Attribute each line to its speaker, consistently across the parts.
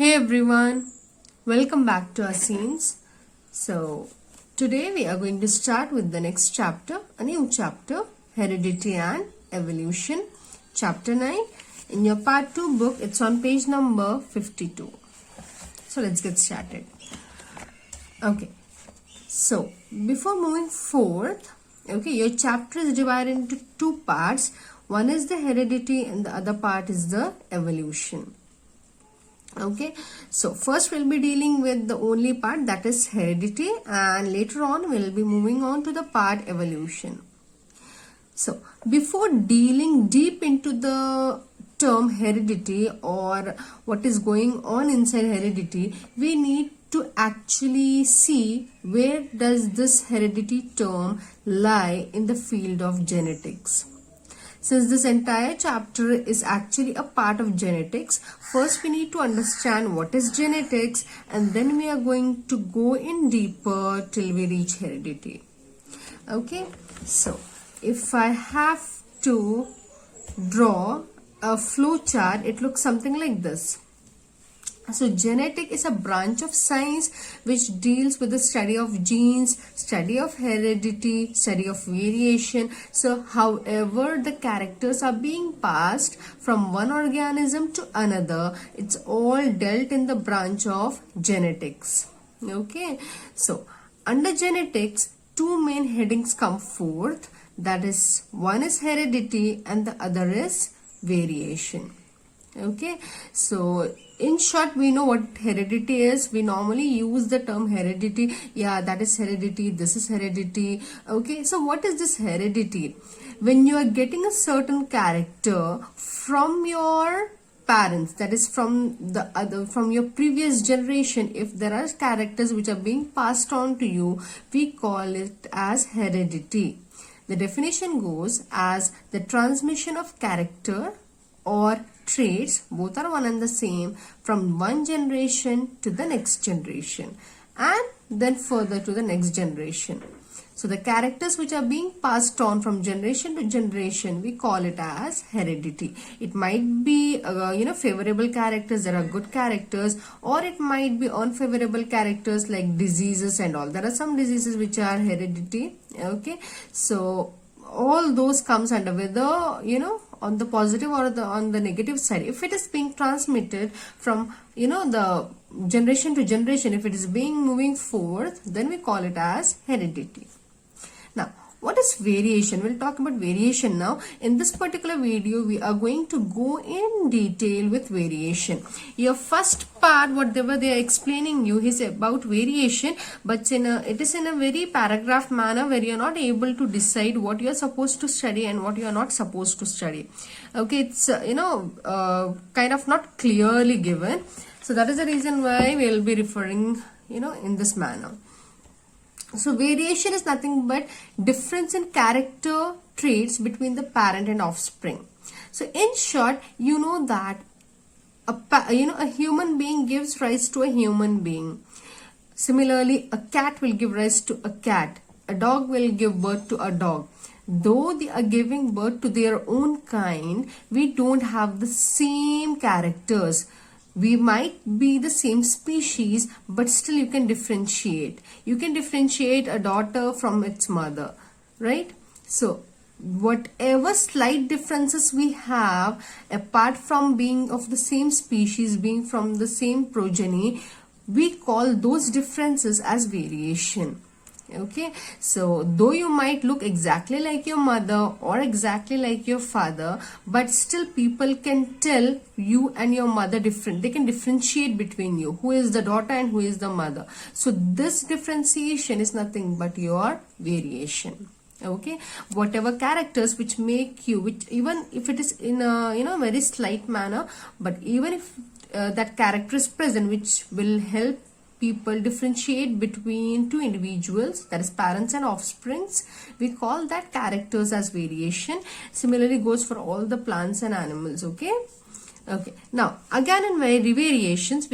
Speaker 1: Hey everyone, welcome back to Aseens. So today we are going to start with the next chapter, a new chapter, Heredity and Evolution, chapter 9. In your part 2 book, it's on page number 52. So let's get started. Okay, so before moving forth, your chapter is divided into two parts. One is the heredity and the other part is the evolution. Okay, so first we'll be dealing with the only part, that is heredity, and later on we'll be moving on to the part evolution. So before dealing deep into the term heredity or what is going on inside heredity, we need to actually see where does this heredity term lie in the field of genetics. Since this entire chapter is actually a part of genetics, first we need to understand what is genetics, and then we are going to go in deeper till we reach heredity. Okay, so if I have to draw a flow chart, it looks something like this. So genetic is a branch of science which deals with the study of genes, study of heredity, study of variation. So however the characters are being passed from one organism to another, it's all dealt in the branch of genetics. Okay, so under genetics, two main headings come forth. That is, one is heredity and the other is variation. Okay, so in short, we know what heredity is. We normally use the term heredity. Yeah, that is heredity. This is heredity. Okay, so what is this heredity? When you are getting a certain character from your parents, that is from your previous generation, if there are characters which are being passed on to you, we call it as heredity. The definition goes as the transmission of character or traits, both are one and the same, from one generation to the next generation and then further to the next generation. So the characters which are being passed on from generation to generation, we call it as heredity. It might be favorable characters, there are good characters, or it might be unfavorable characters like diseases and all. There are some diseases which are heredity. Okay, so all those comes under whether on the positive or on the negative side. If it is being transmitted from the generation to generation, if it is being moving forth, then we call it as heredity. Now what is variation? We'll talk about variation now. In this particular video, we are going to go in detail with variation. Your first part, whatever they are explaining you, is about variation, but it is in a very paragraph manner where you are not able to decide what you are supposed to study and what you are not supposed to study. Okay, it's kind of not clearly given. So that is the reason why we will be referring in this manner. So variation is nothing but difference in character traits between the parent and offspring. So in short, you know that a human being gives rise to a human being. Similarly, a cat will give rise to a cat. A dog will give birth to a dog. Though they are giving birth to their own kind, we don't have the same characters. We might be the same species, but still you can differentiate. You can differentiate a daughter from its mother, right? So whatever slight differences we have, apart from being of the same species, being from the same progeny, we call those differences as variation. Okay, so though you might look exactly like your mother or exactly like your father, but still people can tell you and your mother different. They can differentiate between you, who is the daughter and who is the mother. So this differentiation is nothing but your variation. Okay, whatever characters which make you, which even if it is in a very slight manner, but even if that character is present, which will help people differentiate between two individuals, that is parents and offsprings, we call that characters as variation. Similarly goes for all the plants and animals. Okay, now again in variations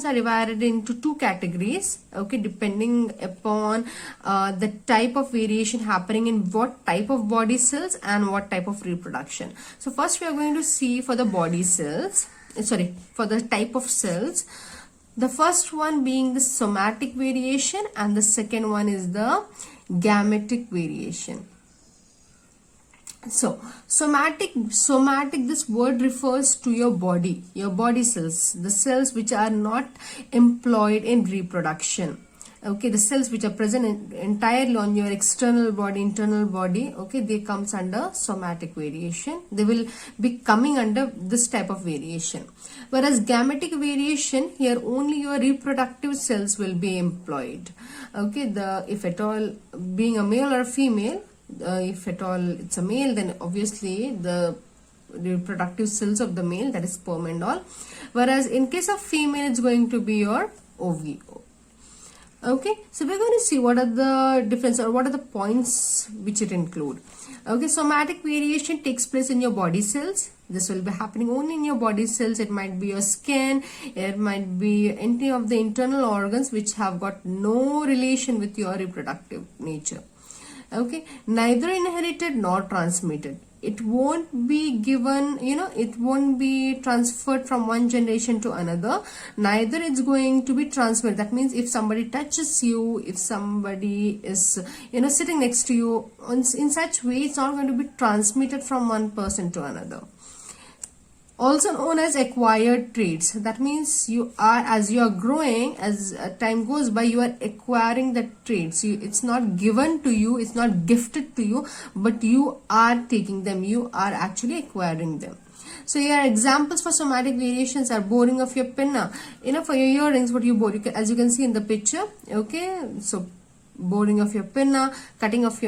Speaker 1: are divided into two categories. Okay, depending upon the type of variation happening in what type of body cells and what type of reproduction. So first we are going to see for the body cells, for the type of cells. The first one being the somatic variation and the second one is the gametic variation. So somatic, this word refers to your body cells, the cells which are not employed in reproduction. Okay, the cells which are present entirely on your external body, internal body, okay, they comes under somatic variation. They will be coming under this type of variation. Whereas gametic variation, here only your reproductive cells will be employed. Okay, if at all being a male or a female, if at all it's a male, then obviously the reproductive cells of the male, that is sperm and all. Whereas in case of female, it's going to be your ovary. Okay, so we're going to see what are the difference or what are the points which it include. Okay, somatic variation takes place in your body cells. This will be happening only in your body cells. It might be your skin, it might be any of the internal organs which have got no relation with your reproductive nature. Okay, neither inherited nor transmitted. It won't be given, it won't be transferred from one generation to another. Neither it's going to be transmitted. That means if somebody touches you, if somebody is, sitting next to you, in such way, it's not going to be transmitted from one person to another. Also known as acquired traits. That means as you are growing, as time goes by, you are acquiring the traits. It's not given to you, it's not gifted to you, but you are taking them. You are actually acquiring them. So here examples for somatic variations are boring of your pinna. For your earrings, what you bore, as you can see in the picture. Okay, so boring of your pinna, cutting off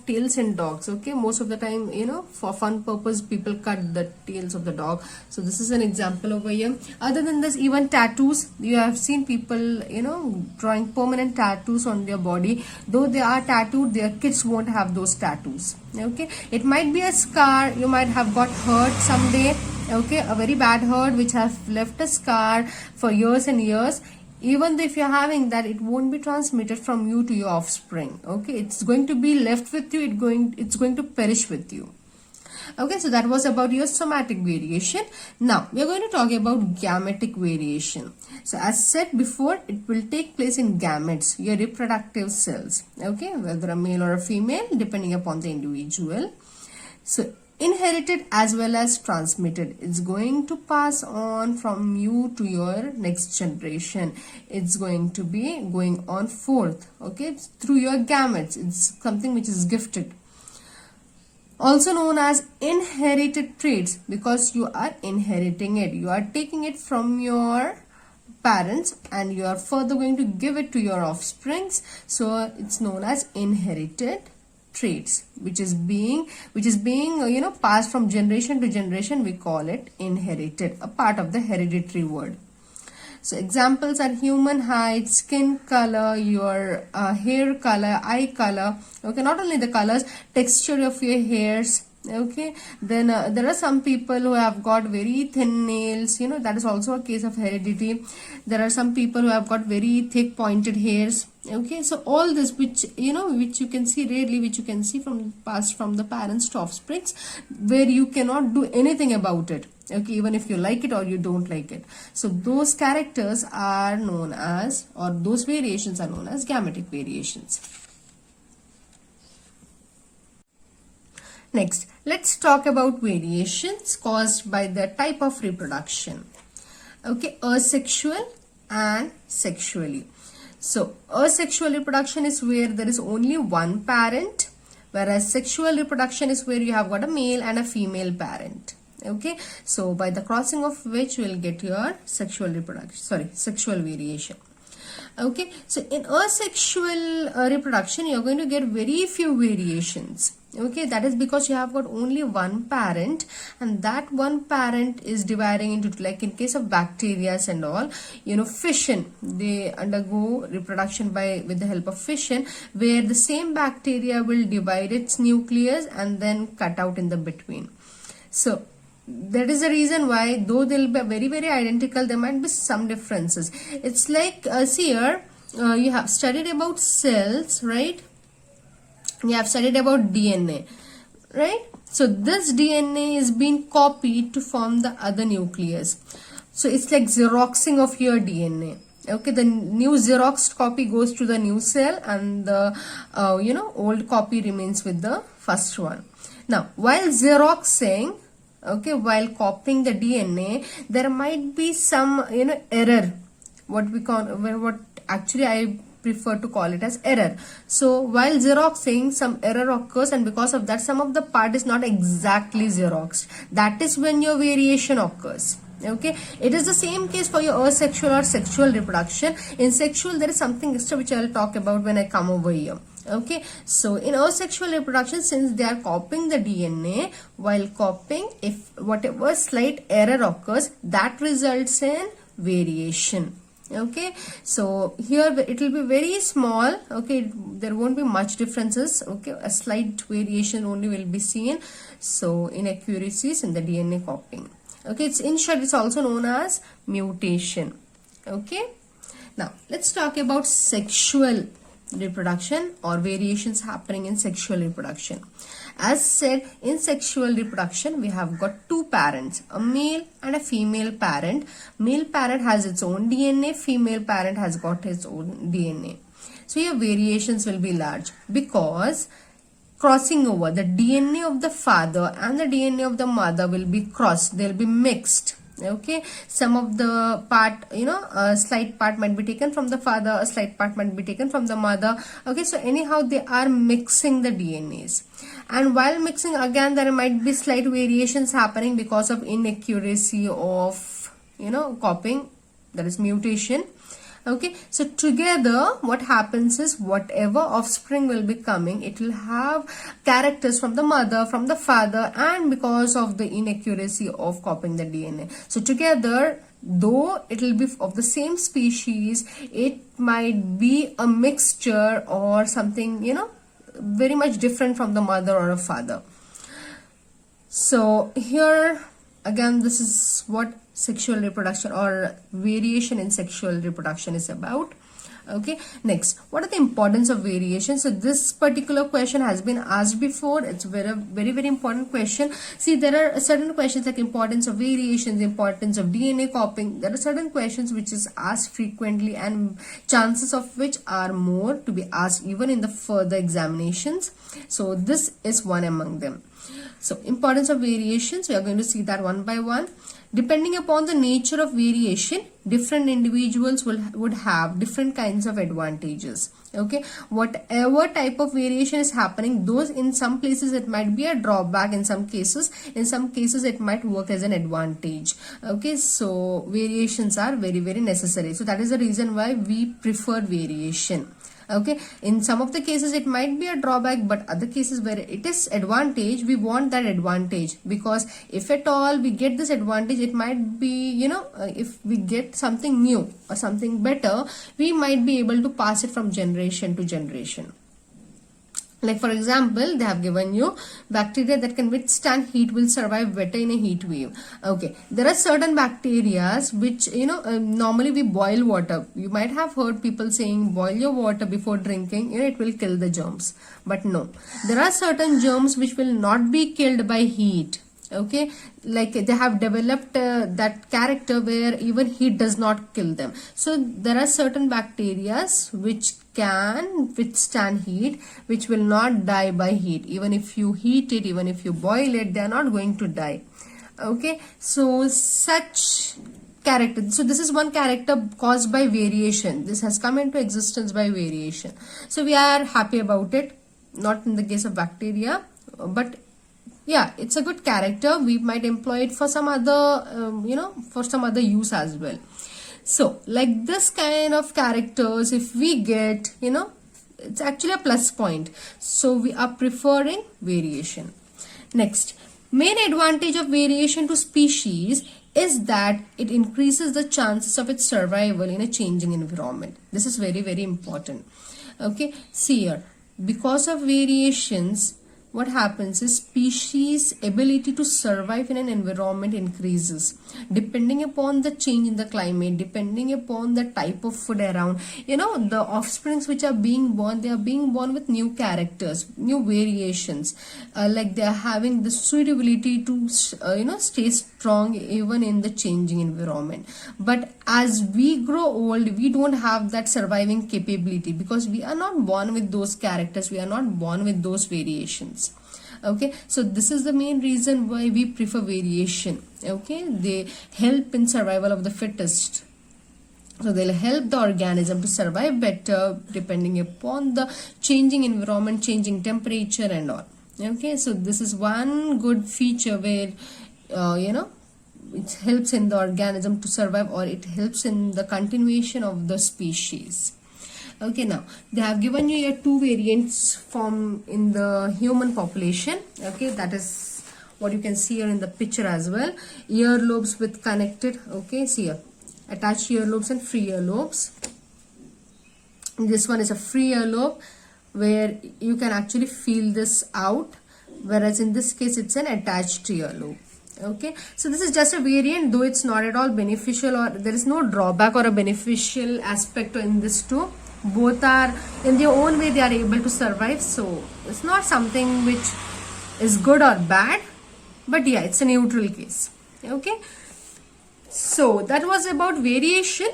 Speaker 1: tails in dogs. Okay, most of the time, for fun purpose, people cut the tails of the dog. So this is an example over here. Other than this, even tattoos, you have seen people drawing permanent tattoos on their body. Though they are tattooed, their kids won't have those tattoos. Okay, it might be a scar. You might have got hurt someday. Okay, a very bad hurt which has left a scar for years and years. Even though if you're having that, it won't be transmitted from you to your offspring. Okay, it's going to be left with you. It's going to perish with you. Okay, so that was about your somatic variation. Now we are going to talk about gametic variation. So as said before, it will take place in gametes, your reproductive cells. Okay, whether a male or a female, depending upon the individual. So inherited as well as transmitted. It's going to pass on from you to your next generation. It's going to be going on forth, okay, through your gametes. It's something which is gifted. Also known as inherited traits, because you are inheriting it. You are taking it from your parents and you are further going to give it to your offsprings. So it's known as inherited traits, which is being passed from generation to generation. We call it inherited, a part of the hereditary word. So examples are human height, skin color, your hair color, eye color. Okay, not only the colors, texture of your hairs. Okay, then there are some people who have got very thin nails. That is also a case of heredity. There are some people who have got very thick pointed hairs. Okay, so all this which you can see rarely, which you can see from passed from the parents to offsprings, where you cannot do anything about it. Okay, even if you like it or you don't like it. So those characters are known as, or those variations are known as gametic variations. Next, let's talk about variations caused by the type of reproduction. Okay, asexual and sexually. So asexual reproduction is where there is only one parent, whereas sexual reproduction is where you have got a male and a female parent. Okay, so by the crossing of which you will get your sexual variation. Okay, so in asexual reproduction, you are going to get very few variations. Okay, that is because you have got only one parent, and that one parent is dividing into, like in case of bacteria and all, fission. They undergo reproduction with the help of fission, where the same bacteria will divide its nucleus and then cut out in the between. So that is the reason why, though they'll be very, very identical, there might be some differences. It's like, see here, you have studied about cells, right? You have studied about DNA, right? So this DNA is being copied to form the other nucleus. So it's like xeroxing of your DNA. Okay, the new xeroxed copy goes to the new cell, and the old copy remains with the first one. Now, while xeroxing, okay, while copying the DNA, there might be some error. What actually I prefer to call it as error. So while xeroxing, some error occurs, and because of that, some of the part is not exactly xeroxed. That is when your variation occurs. Okay, it is the same case for your asexual or sexual reproduction. In sexual, there is something extra which I will talk about when I come over here. Okay, so in asexual reproduction, since they are copying the DNA, while copying, if whatever slight error occurs, that results in variation. Okay, so here it will be very small. Okay, there won't be much differences. Okay, a slight variation only will be seen. So inaccuracies in the DNA copying. Okay, in short, it's also known as mutation. Okay, now let's talk about sexual reproduction or variations happening in sexual reproduction. As said, in sexual reproduction, we have got two parents, a male and a female parent. Male parent has its own DNA, female parent has got its own DNA. So your variations will be large because crossing over, the DNA of the father and the DNA of the mother will be crossed, they'll be mixed. Okay, some of the part, a slight part might be taken from the father, a slight part might be taken from the mother. Okay, so anyhow they are mixing the DNAs, and while mixing, again there might be slight variations happening because of inaccuracy of copying, that is mutation. Okay, so together what happens is, whatever offspring will be coming, it will have characters from the mother, from the father, and because of the inaccuracy of copying the DNA. So together, though it will be of the same species, it might be a mixture or something, very much different from the mother or a father. So here again, this is what sexual reproduction or variation in sexual reproduction is about. Okay, next, what are the importance of variation? So this particular question has been asked before. It's very important question. See, there are certain questions like importance of variations, importance of DNA copying. There are certain questions which is asked frequently, and chances of which are more to be asked even in the further examinations. So this is one among them. So importance of variations, we are going to see that one by one. Depending upon the nature of variation, different individuals would have different kinds of advantages. Okay, whatever type of variation is happening, those in some places it might be a drawback, in some cases it might work as an advantage. Okay, so variations are very necessary. So that is the reason why we prefer variation. Okay, in some of the cases it might be a drawback, but other cases where it is advantage, we want that advantage, because if at all we get this advantage, it might be, if we get something new or something better, we might be able to pass it from generation to generation. Like for example, they have given you bacteria that can withstand heat will survive better in a heat wave. Okay, there are certain bacteria which, normally we boil water. You might have heard people saying boil your water before drinking, it will kill the germs. But no, there are certain germs which will not be killed by heat. Okay, like they have developed that character where even heat does not kill them. So there are certain bacteria which can withstand heat, which will not die by heat. Even if you heat it, even if you boil it, they are not going to die. Okay, so such character, so this is one character caused by variation. This has come into existence by variation. So we are happy about it, not in the case of bacteria, but yeah, it's a good character. We might employ it for some other, for some other use as well. So like this kind of characters, if we get, it's actually a plus point. So we are preferring variation. Next, main advantage of variation to species is that it increases the chances of its survival in a changing environment. This is very important. Okay, see here, because of variations, what happens is species ability to survive in an environment increases depending upon the change in the climate, depending upon the type of food around. You know, the offsprings which are being born, they are being born with new characters, new variations, like they are having the suitability to stay strong even in the changing environment. But as we grow old, we don't have that surviving capability because we are not born with those characters, we are not born with those variations. Okay, so this is the main reason why we prefer variation. Okay, they help in survival of the fittest. So they'll help the organism to survive better depending upon the changing environment, changing temperature and all. Okay, so this is one good feature where it helps in the organism to survive, or it helps in the continuation of the species. Okay, now they have given you here two variants from in the human population. Okay, that is what you can see here in the picture as well. Earlobes with connected, okay, see here, attached earlobes and free earlobes. This one is a free earlobe where you can actually feel this out, whereas in this case it's an attached earlobe. Okay, so this is just a variant, though it's not at all beneficial, or there is no drawback or a beneficial aspect in this too. Both are in their own way, they are able to survive, so it's not something which is good or bad, but yeah, it's a neutral case. Okay, so that was about variation.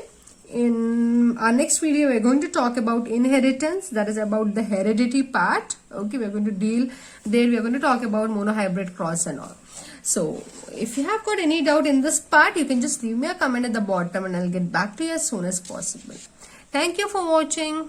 Speaker 1: In our next video, we're going to talk about inheritance, that is about the heredity part. Okay, we're going to deal there, we're going to talk about monohybrid cross and all. So if you have got any doubt in this part, you can just leave me a comment at the bottom and I'll get back to you as soon as possible. Thank you for watching.